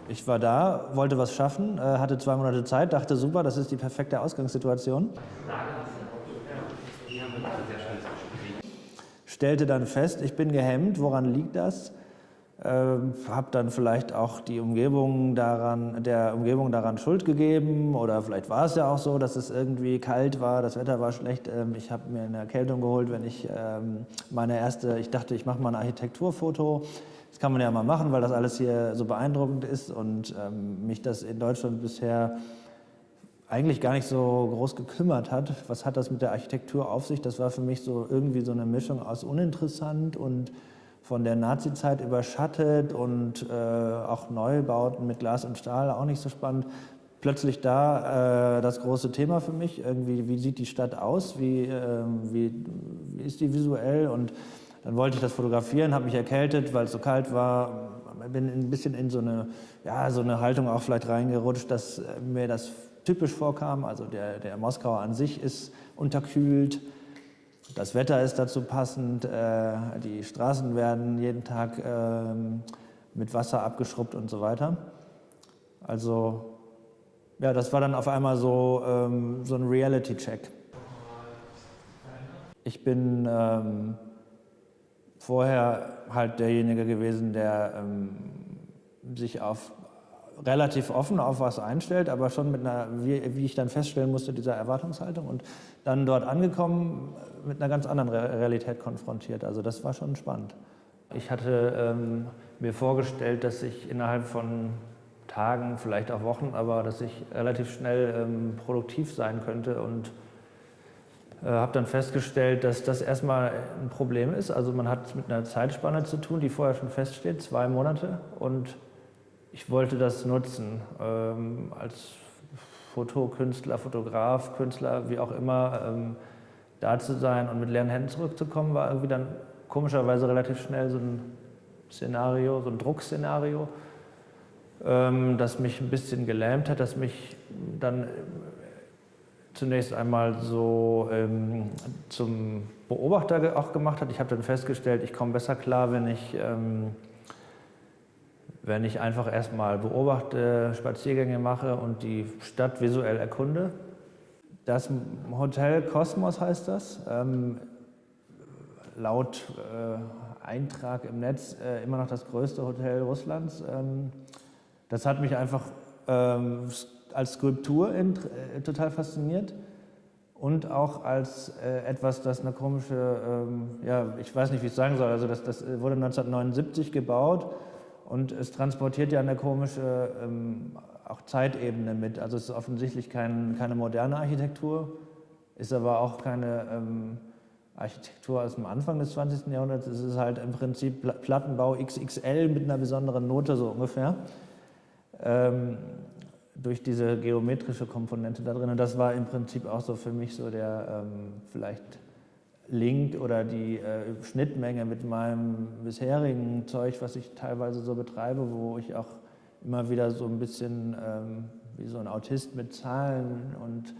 Ich war da, wollte was schaffen, hatte 2 Monate Zeit, dachte super, das ist die perfekte Ausgangssituation. Stellte dann fest, ich bin gehemmt, woran liegt das? Habe dann vielleicht auch der Umgebung daran Schuld gegeben, oder vielleicht war es ja auch so, dass es irgendwie kalt war, das Wetter war schlecht. Ich habe mir eine Erkältung geholt, wenn ich ich dachte, ich mache mal ein Architekturfoto. Das kann man ja mal machen, weil das alles hier so beeindruckend ist und mich das in Deutschland bisher eigentlich gar nicht so groß gekümmert hat. Was hat das mit der Architektur auf sich? Das war für mich so irgendwie so eine Mischung aus uninteressant und von der Nazizeit überschattet und auch Neubauten mit Glas und Stahl auch nicht so spannend. Plötzlich da das große Thema für mich, irgendwie, wie sieht die Stadt aus, wie ist die visuell, und dann wollte ich das fotografieren, habe mich erkältet, weil es so kalt war, bin ein bisschen in so eine Haltung auch vielleicht reingerutscht, dass mir das typisch vorkam. Also der Moskauer an sich ist unterkühlt, das Wetter ist dazu passend, die Straßen werden jeden Tag mit Wasser abgeschrubbt und so weiter. Also ja, das war dann auf einmal so ein Reality-Check. Ich bin vorher halt derjenige gewesen, der sich relativ offen auf was einstellt, aber schon mit wie ich dann feststellen musste, dieser Erwartungshaltung, und dann dort angekommen mit einer ganz anderen Realität konfrontiert. Also das war schon spannend. Ich hatte mir vorgestellt, dass ich innerhalb von Tagen, vielleicht auch Wochen, aber dass ich relativ schnell produktiv sein könnte, und habe dann festgestellt, dass das erstmal ein Problem ist. Also man hat mit einer Zeitspanne zu tun, die vorher schon feststeht, 2 Monate, und ich wollte das nutzen, als Fotokünstler, Fotograf, Künstler, wie auch immer, da zu sein und mit leeren Händen zurückzukommen, war irgendwie dann komischerweise relativ schnell so ein Szenario, so ein Druckszenario, das mich ein bisschen gelähmt hat, das mich dann zunächst einmal so zum Beobachter auch gemacht hat. Ich habe dann festgestellt, ich komme besser klar, wenn ich einfach erstmal beobachte, Spaziergänge mache und die Stadt visuell erkunde. Das Hotel Kosmos heißt das, laut Eintrag im Netz immer noch das größte Hotel Russlands. Das hat mich einfach als Skulptur total fasziniert und auch als etwas, das eine komische, ich weiß nicht, wie ich es sagen soll, also das wurde 1979 gebaut. Und es transportiert ja eine komische auch Zeitebene mit. Also es ist offensichtlich keine moderne Architektur, ist aber auch keine Architektur aus dem Anfang des 20. Jahrhunderts. Es ist halt im Prinzip Plattenbau XXL mit einer besonderen Note, so ungefähr, durch diese geometrische Komponente da drin. Und das war im Prinzip auch so für mich so der vielleicht Link oder die Schnittmenge mit meinem bisherigen Zeug, was ich teilweise so betreibe, wo ich auch immer wieder so ein bisschen wie so ein Autist mit Zahlen und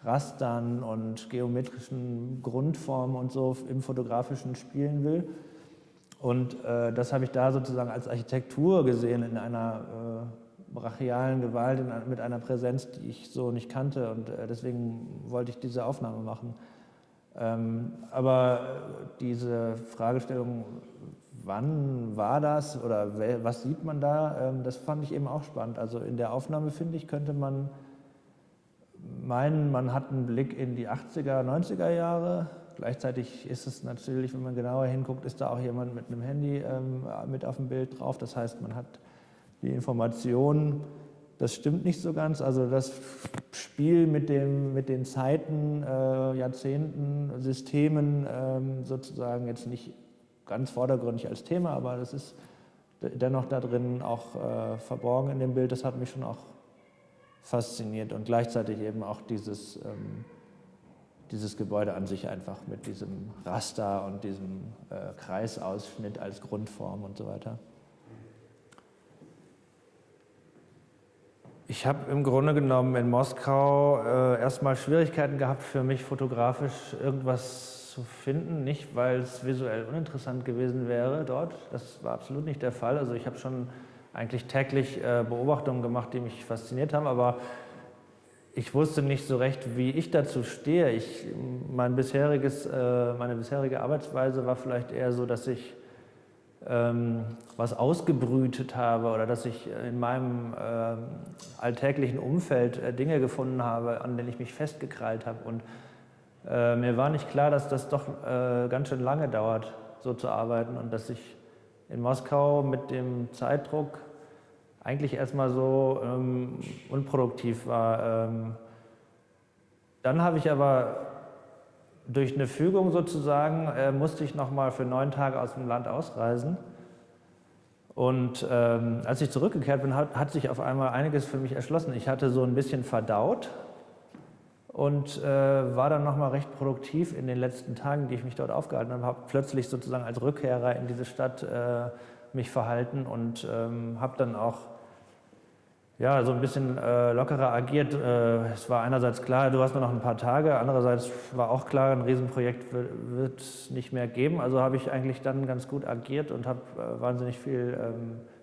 Rastern und geometrischen Grundformen und so im Fotografischen spielen will. Und das habe ich da sozusagen als Architektur gesehen, in einer brachialen Gewalt, mit einer Präsenz, die ich so nicht kannte. Und deswegen wollte ich diese Aufnahme machen. Aber diese Fragestellung, wann war das oder was sieht man da, das fand ich eben auch spannend. Also in der Aufnahme, finde ich, könnte man meinen, man hat einen Blick in die 80er, 90er Jahre. Gleichzeitig ist es natürlich, wenn man genauer hinguckt, ist da auch jemand mit einem Handy mit auf dem Bild drauf. Das heißt, man hat die Informationen. Das stimmt nicht so ganz. Also das Spiel mit den Zeiten, Jahrzehnten, Systemen sozusagen jetzt nicht ganz vordergründig als Thema, aber das ist dennoch da drin auch verborgen in dem Bild. Das hat mich schon auch fasziniert, und gleichzeitig eben auch dieses Gebäude an sich einfach mit diesem Raster und diesem Kreisausschnitt als Grundform und so weiter. Ich habe im Grunde genommen in Moskau erstmal Schwierigkeiten gehabt, für mich fotografisch irgendwas zu finden. Nicht, weil es visuell uninteressant gewesen wäre dort, das war absolut nicht der Fall. Also ich habe schon eigentlich täglich Beobachtungen gemacht, die mich fasziniert haben, aber ich wusste nicht so recht, wie ich dazu stehe. Meine bisherige Arbeitsweise war vielleicht eher so, dass ich was ausgebrütet habe oder dass ich in meinem alltäglichen Umfeld Dinge gefunden habe, an denen ich mich festgekrallt habe. Und mir war nicht klar, dass das doch ganz schön lange dauert, so zu arbeiten und dass ich in Moskau mit dem Zeitdruck eigentlich erstmal so unproduktiv war. Dann habe ich aber durch eine Fügung sozusagen, musste ich nochmal für 9 Tage aus dem Land ausreisen. Und als ich zurückgekehrt bin, hat sich auf einmal einiges für mich erschlossen. Ich hatte so ein bisschen verdaut und war dann nochmal recht produktiv in den letzten Tagen, die ich mich dort aufgehalten habe. Habe plötzlich sozusagen als Rückkehrer in diese Stadt mich verhalten und habe dann auch ja, so ein bisschen lockerer agiert. Es war einerseits klar, du hast nur noch ein paar Tage, andererseits war auch klar, ein Riesenprojekt wird es nicht mehr geben. Also habe ich eigentlich dann ganz gut agiert und habe wahnsinnig viel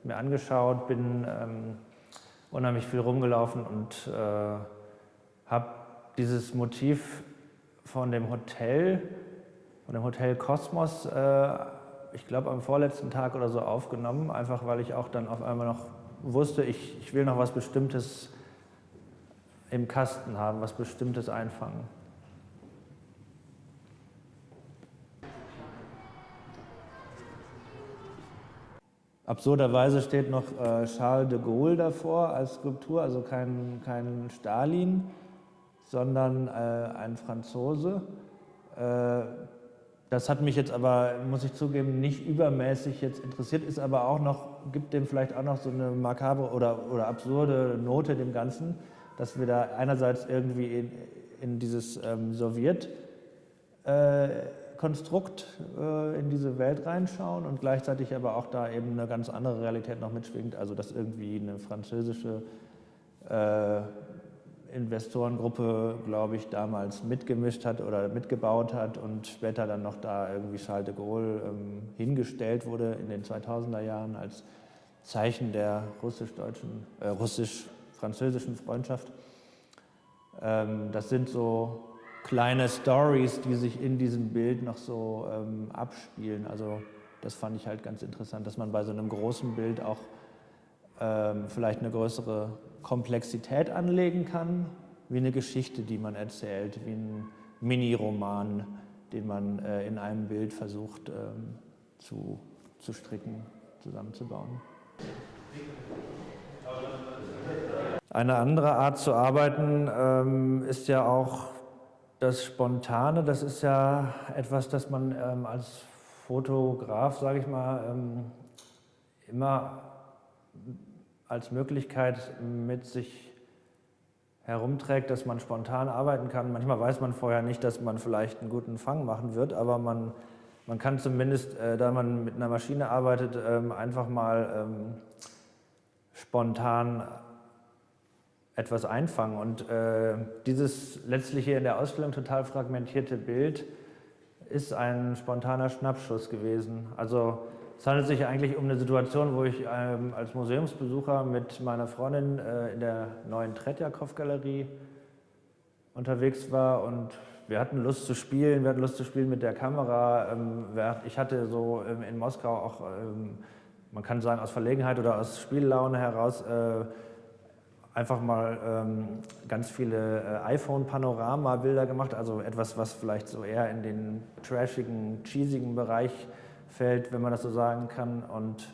mir angeschaut, bin unheimlich viel rumgelaufen und habe dieses Motiv von dem Hotel Kosmos, ich glaube am vorletzten Tag oder so aufgenommen, einfach weil ich auch dann auf einmal noch wusste, ich will noch was Bestimmtes im Kasten haben, was Bestimmtes einfangen. Absurderweise steht noch Charles de Gaulle davor als Skulptur, also kein Stalin, sondern ein Franzose. Das hat mich jetzt aber, muss ich zugeben, nicht übermäßig jetzt interessiert, ist aber auch noch, gibt dem vielleicht auch noch so eine makabre oder absurde Note dem Ganzen, dass wir da einerseits irgendwie in dieses Sowjetkonstrukt in diese Welt reinschauen und gleichzeitig aber auch da eben eine ganz andere Realität noch mitschwingt, also dass irgendwie eine französische Investorengruppe, glaube ich, damals mitgemischt hat oder mitgebaut hat und später dann noch da irgendwie Charles de Gaulle hingestellt wurde in den 2000er Jahren als Zeichen der russisch-französischen Freundschaft. Das sind so kleine Stories, die sich in diesem Bild noch so abspielen. Also das fand ich halt ganz interessant, dass man bei so einem großen Bild auch vielleicht eine größere Komplexität anlegen kann, wie eine Geschichte, die man erzählt, wie ein Mini-Roman, den man in einem Bild versucht zu stricken, zusammenzubauen. Eine andere Art zu arbeiten ist ja auch das Spontane. Das ist ja etwas, das man als Fotograf, sage ich mal, immer als Möglichkeit mit sich herumträgt, dass man spontan arbeiten kann. Manchmal weiß man vorher nicht, dass man vielleicht einen guten Fang machen wird, aber man kann zumindest, da man mit einer Maschine arbeitet, einfach mal spontan etwas einfangen. Und dieses letztlich hier in der Ausstellung total fragmentierte Bild ist ein spontaner Schnappschuss gewesen. Also es handelt sich eigentlich um eine Situation, wo ich als Museumsbesucher mit meiner Freundin in der neuen Tretjakow-Galerie unterwegs war und wir hatten Lust zu spielen, mit der Kamera. Ich hatte so in Moskau auch, man kann sagen aus Verlegenheit oder aus Spiellaune heraus, einfach mal ganz viele iPhone-Panorama-Bilder gemacht, also etwas, was vielleicht so eher in den trashigen, cheesigen Bereich fällt, wenn man das so sagen kann, und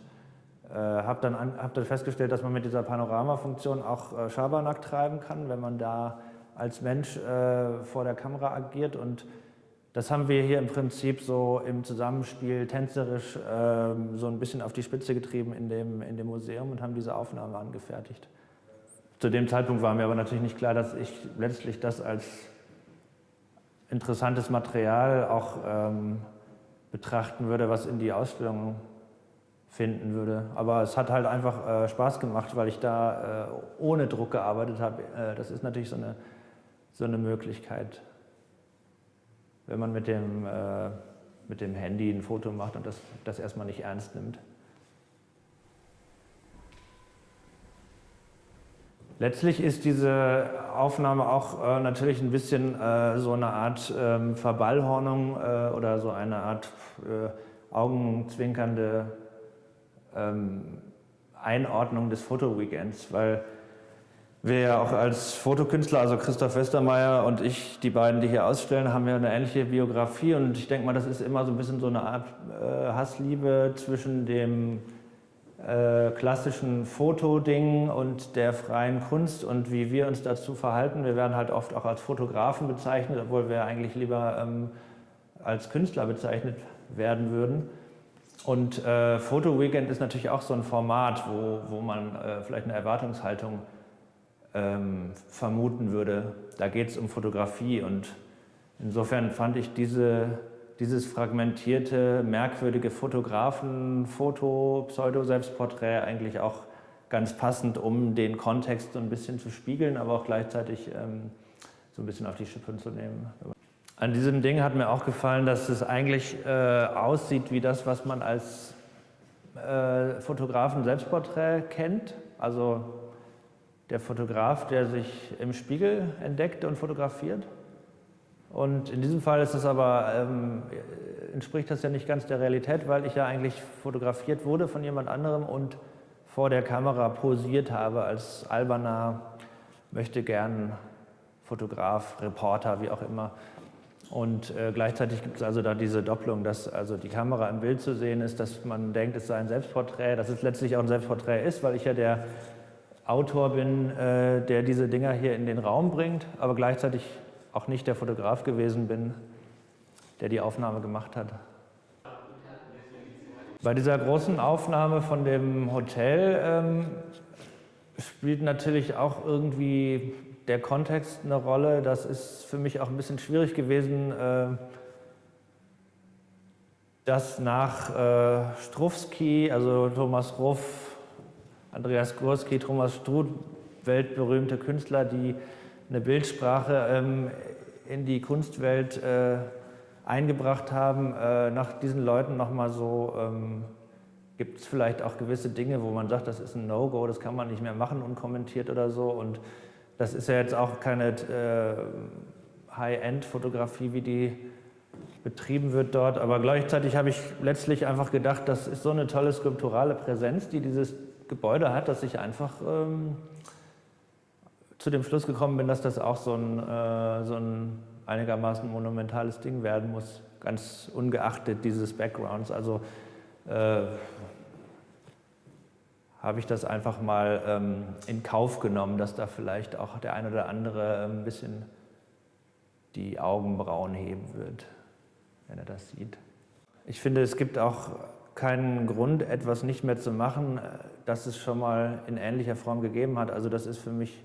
habe dann festgestellt, dass man mit dieser Panorama-Funktion auch Schabernack treiben kann, wenn man da als Mensch vor der Kamera agiert, und das haben wir hier im Prinzip so im Zusammenspiel tänzerisch so ein bisschen auf die Spitze getrieben in dem Museum und haben diese Aufnahme angefertigt. Zu dem Zeitpunkt war mir aber natürlich nicht klar, dass ich letztlich das als interessantes Material auch betrachten würde, was in die Ausstellung finden würde. Aber es hat halt einfach Spaß gemacht, weil ich da ohne Druck gearbeitet habe. Das ist natürlich so eine Möglichkeit, wenn man mit dem Handy ein Foto macht und das erstmal nicht ernst nimmt. Letztlich ist diese Aufnahme auch natürlich ein bisschen so eine Art Verballhornung oder so eine Art augenzwinkernde Einordnung des Fotoweekends, weil wir ja auch als Fotokünstler, also Christoph Westermeier und ich, die beiden, die hier ausstellen, haben ja eine ähnliche Biografie und ich denke mal, das ist immer so ein bisschen so eine Art Hassliebe zwischen dem klassischen Fotoding und der freien Kunst und wie wir uns dazu verhalten. Wir werden halt oft auch als Fotografen bezeichnet, obwohl wir eigentlich lieber als Künstler bezeichnet werden würden. Und Fotoweekend ist natürlich auch so ein Format, wo man vielleicht eine Erwartungshaltung vermuten würde. Da geht es um Fotografie und insofern fand ich dieses fragmentierte, merkwürdige Fotografen-Foto, Pseudo-Selbstporträt eigentlich auch ganz passend, um den Kontext so ein bisschen zu spiegeln, aber auch gleichzeitig so ein bisschen auf die Schippe zu nehmen. An diesem Ding hat mir auch gefallen, dass es eigentlich aussieht wie das, was man als Fotografen-Selbstporträt kennt. Also der Fotograf, der sich im Spiegel entdeckt und fotografiert. Und in diesem Fall ist es aber, entspricht das ja nicht ganz der Realität, weil ich ja eigentlich fotografiert wurde von jemand anderem und vor der Kamera posiert habe als alberner, möchte gern Fotograf, Reporter, wie auch immer. Und gleichzeitig gibt es also da diese Doppelung, dass also die Kamera im Bild zu sehen ist, dass man denkt, es sei ein Selbstporträt, dass es letztlich auch ein Selbstporträt ist, weil ich ja der Autor bin, der diese Dinger hier in den Raum bringt, aber gleichzeitig auch nicht der Fotograf gewesen bin, der die Aufnahme gemacht hat. Bei dieser großen Aufnahme von dem Hotel spielt natürlich auch irgendwie der Kontext eine Rolle. Das ist für mich auch ein bisschen schwierig gewesen, dass nach Strufsky, also Thomas Ruff, Andreas Gursky, Thomas Struth, weltberühmte Künstler, die eine Bildsprache in die Kunstwelt eingebracht haben. Nach diesen Leuten nochmal so, gibt es vielleicht auch gewisse Dinge, wo man sagt, das ist ein No-Go, das kann man nicht mehr machen, unkommentiert oder so. Und das ist ja jetzt auch keine High-End-Fotografie, wie die betrieben wird dort. Aber gleichzeitig habe ich letztlich einfach gedacht, das ist so eine tolle skulpturale Präsenz, die dieses Gebäude hat, dass ich einfach zu dem Schluss gekommen bin, dass das auch so ein einigermaßen monumentales Ding werden muss, ganz ungeachtet dieses Backgrounds. Also habe ich das einfach mal in Kauf genommen, dass da vielleicht auch der ein oder andere ein bisschen die Augenbrauen heben wird, wenn er das sieht. Ich finde, es gibt auch keinen Grund, etwas nicht mehr zu machen, das es schon mal in ähnlicher Form gegeben hat. Also das ist für mich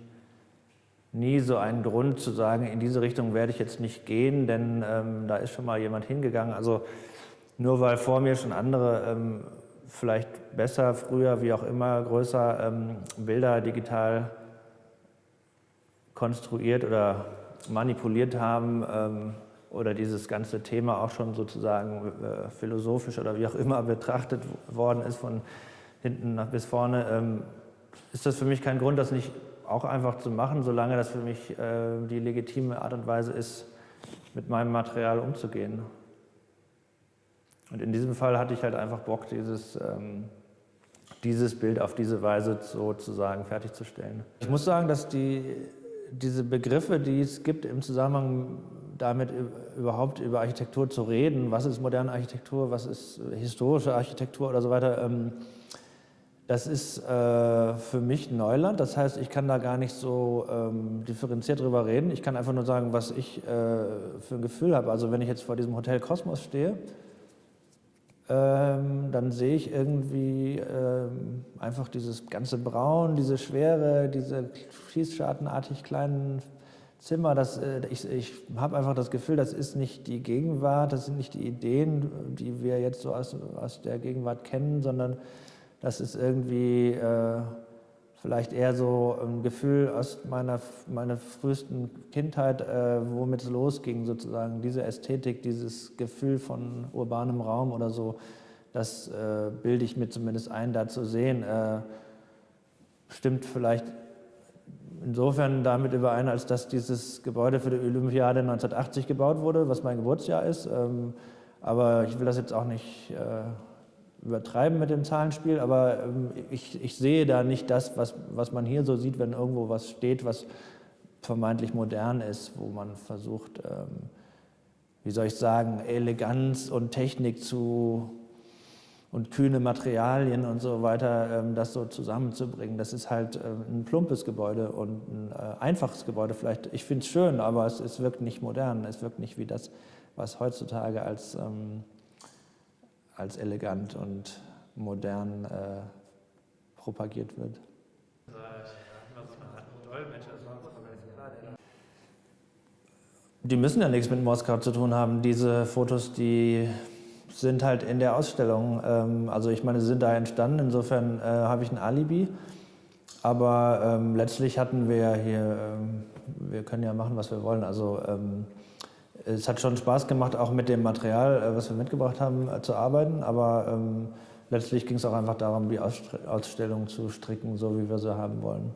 nie so ein Grund zu sagen, in diese Richtung werde ich jetzt nicht gehen, denn da ist schon mal jemand hingegangen. Also nur weil vor mir schon andere vielleicht besser, früher, wie auch immer, größer Bilder digital konstruiert oder manipuliert haben, oder dieses ganze Thema auch schon sozusagen philosophisch oder wie auch immer betrachtet worden ist, von hinten nach bis vorne, ist das für mich kein Grund, das nicht auch einfach zu machen, solange das für mich die legitime Art und Weise ist, mit meinem Material umzugehen. Und in diesem Fall hatte ich halt einfach Bock, dieses Bild auf diese Weise sozusagen fertigzustellen. Ich muss sagen, dass diese Begriffe, die es gibt im Zusammenhang damit überhaupt über Architektur zu reden, was ist moderne Architektur, was ist historische Architektur oder so weiter, das ist für mich Neuland. Das heißt, ich kann da gar nicht so differenziert drüber reden. Ich kann einfach nur sagen, was ich für ein Gefühl habe. Also wenn ich jetzt vor diesem Hotel Kosmos stehe, dann sehe ich irgendwie einfach dieses ganze Braun, diese Schwere, diese schießschartenartig kleinen Zimmer. Ich habe einfach das Gefühl, das ist nicht die Gegenwart, das sind nicht die Ideen, die wir jetzt so aus der Gegenwart kennen, sondern das ist irgendwie vielleicht eher so ein Gefühl aus meiner frühesten Kindheit, womit es losging, sozusagen diese Ästhetik, dieses Gefühl von urbanem Raum oder so, das bilde ich mir zumindest ein, da zu sehen. Stimmt vielleicht insofern damit überein, als dass dieses Gebäude für die Olympiade 1980 gebaut wurde, was mein Geburtsjahr ist. Aber ich will das jetzt auch nicht übertreiben mit dem Zahlenspiel, aber ich sehe da nicht das, was man hier so sieht, wenn irgendwo was steht, was vermeintlich modern ist, wo man versucht, wie soll ich sagen, Eleganz und Technik und kühne Materialien und so weiter, das so zusammenzubringen. Das ist halt ein plumpes Gebäude und ein einfaches Gebäude vielleicht. Ich finde es schön, aber es wirkt nicht modern, es wirkt nicht wie das, was heutzutage als elegant und modern propagiert wird. Die müssen ja nichts mit Moskau zu tun haben. Diese Fotos, die sind halt in der Ausstellung. Also ich meine, sie sind da entstanden, insofern habe ich ein Alibi. Aber letztlich hatten wir ja hier, wir können ja machen, was wir wollen. Also es hat schon Spaß gemacht, auch mit dem Material, was wir mitgebracht haben, zu arbeiten. Aber letztlich ging es auch einfach darum, die Ausstellung zu stricken, so wie wir sie haben wollen.